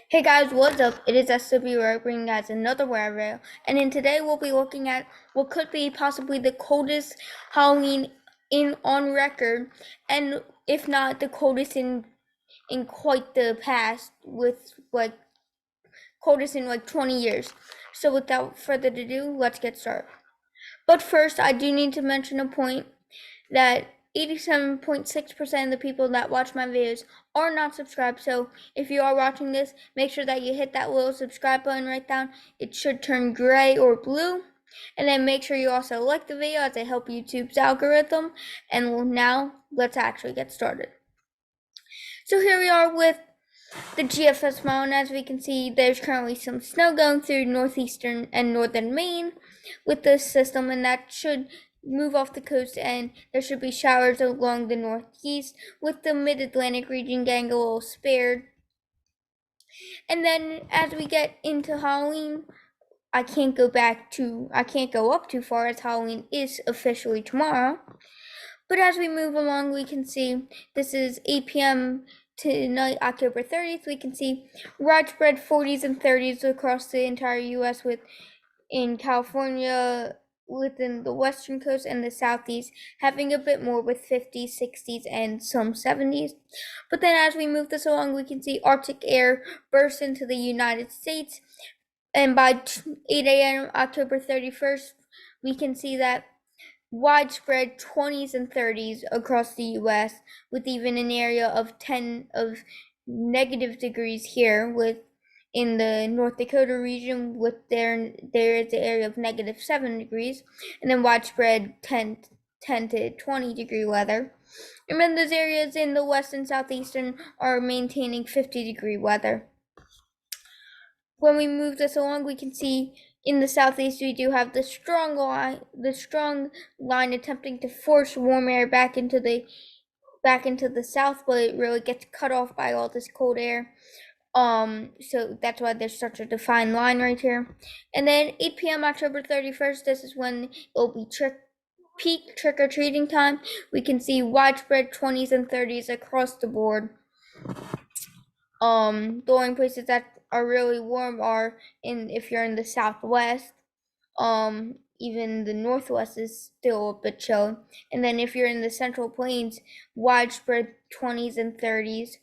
Hey guys, what's up? It is SW bringing guys another weather video, and in today we'll be looking at what could be possibly the coldest Halloween in on record, and if not the coldest in quite the past, with like coldest in like 20 years. So without further ado, let's get started. But first, I do need to mention a point that 87.6% of the people that watch my videos are not subscribed. So if you are watching this, make sure that you hit that little subscribe button right down. It should turn gray or blue. And then make sure you also like the video as it helps YouTube's algorithm. And now let's actually get started. So here we are with the GFS model, and as we can see, there's currently some snow going through northeastern and northern Maine with this system, and that should move off the coast, and there should be showers along the northeast, with the mid-Atlantic region getting a little spared. And then as we get into Halloween, I can't go up too far as Halloween is officially tomorrow. But as we move along, we can see this is 8 p.m. tonight, October 30th. We can see widespread 40s and 30s across the entire U.S. with in California, within the western coast and the southeast, having a bit more with 50s, 60s, and some 70s. But then as we move this along, we can see Arctic air burst into the United States. And by 8 a.m. October 31st, we can see that widespread 20s and 30s across the US, with even an area of 10 of negative degrees here with in the North Dakota region, with there is an area of -7 degrees, and then widespread 10 to 20 degree weather. And then those areas in the west and southeastern are maintaining 50-degree weather. When we move this along, we can see in the southeast we do have the strong line attempting to force warm air back into the south, but it really gets cut off by all this cold air. So that's why there's such a defined line right here. And then 8 p.m. October 31st, this is when it'll be peak trick-or-treating time. We can see widespread 20s and 30s across the board. The only places that are really warm are if you're in the southwest. Even the northwest is still a bit chilly. And then if you're in the central plains, widespread 20s and 30s.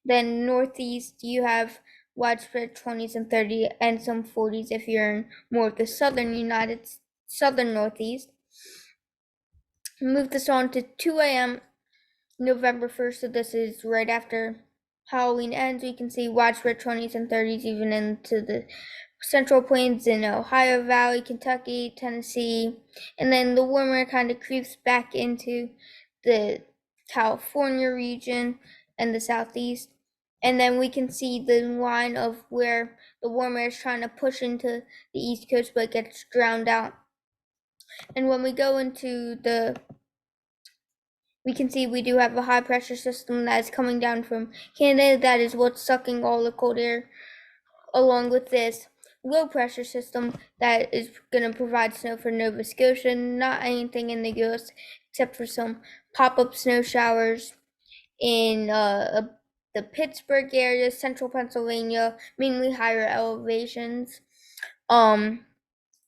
Then northeast, you have widespread 20s and 30s and some 40s if you're in more of the southern northeast. Move this on to 2 a.m. November 1st, so this is right after Halloween ends. We can see widespread 20s and 30s even into the central plains in Ohio Valley, Kentucky, Tennessee, and then the warmer kind of creeps back into the California region and the southeast. And then we can see the line of where the warm air is trying to push into the east coast, but it gets drowned out. And when we go into we can see we do have a high pressure system that is coming down from Canada. That is what's sucking all the cold air, along with this low pressure system that is going to provide snow for Nova Scotia. Not anything in the US except for some pop-up snow showers in the Pittsburgh area, central Pennsylvania, mainly higher elevations. And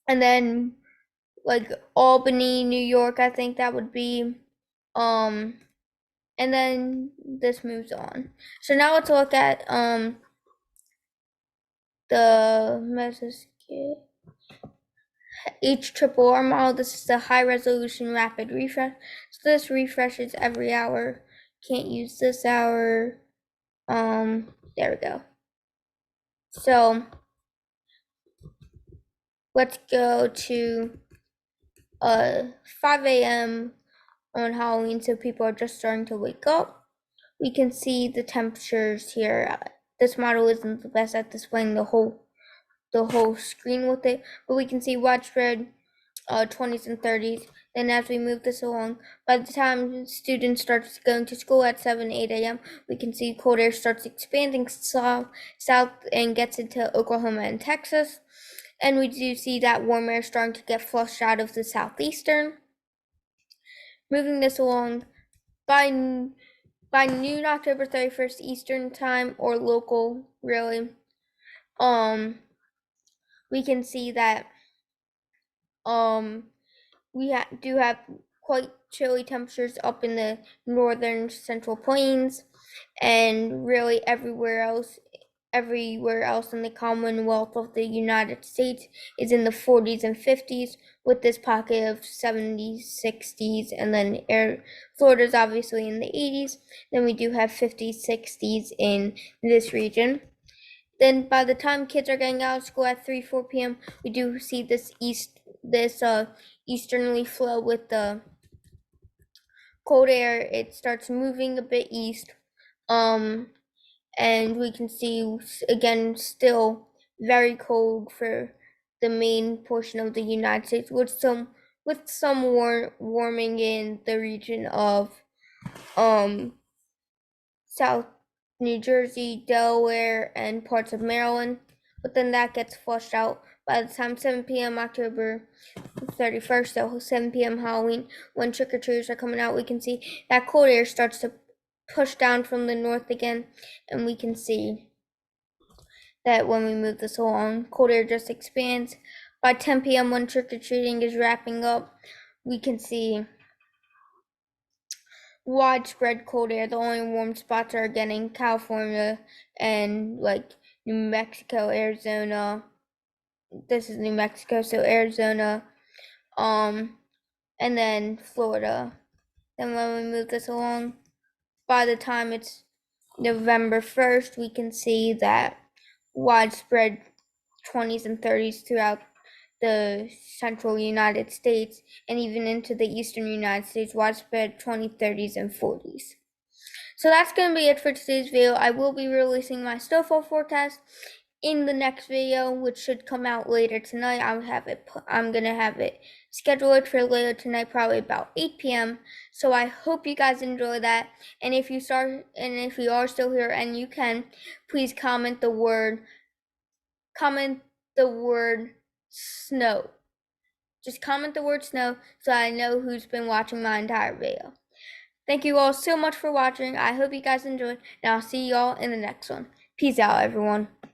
then like Albany, New York, I think that would be. And then this moves on. So now let's look at the Mesoscale HRRR model. This is the high resolution rapid refresh. So this refreshes every hour. Can't use this hour. There we go. So let's go to 5 a.m. on Halloween, so people are just starting to wake up. We can see the temperatures here. This model isn't the best at displaying the whole screen with it, but we can see widespread 20s and 30s. Then as we move this along, by the time students start going to school at 7, 8 a.m., we can see cold air starts expanding south and gets into Oklahoma and Texas. And we do see that warm air starting to get flushed out of the southeastern. Moving this along, by noon October 31st Eastern time, or local really, we can see that we do have quite chilly temperatures up in the northern central plains, and really everywhere else in the Commonwealth of the United States is in the 40s and 50s, with this pocket of 70s, 60s, and then Florida's obviously in the 80s. Then we do have 50s, 60s in this region. Then by the time kids are getting out of school at 3, 4 p.m., we do see this easterly flow with the cold air. It starts moving a bit east. And we can see again still very cold for the main portion of the United States, with some warming in the region of South New Jersey, Delaware, and parts of Maryland. But then that gets flushed out by the time 7 p.m. October 31st, so 7 p.m. Halloween, when trick-or-treaters are coming out. We can see that cold air starts to push down from the north again, and we can see that when we move this along, cold air just expands. By 10 p.m. when trick-or-treating is wrapping up, we can see widespread cold air. The only warm spots are again in California and like New Mexico, Arizona. This is New Mexico, so Arizona, and then Florida. Then when we move this along, by the time it's November 1st, we can see that widespread 20s and 30s throughout the central United States and even into the eastern United States, widespread 20s, 30s, and 40s. So that's going to be it for today's video. I will be releasing my snowfall forecast in the next video, which should come out later tonight. I'm gonna have it scheduled for later tonight, probably about 8 p.m. So I hope you guys enjoy that. And if you are still here and you can, please comment the word snow. Just comment the word snow so I know who's been watching my entire video. Thank you all so much for watching. I hope you guys enjoyed, and I'll see y'all in the next one. Peace out, everyone.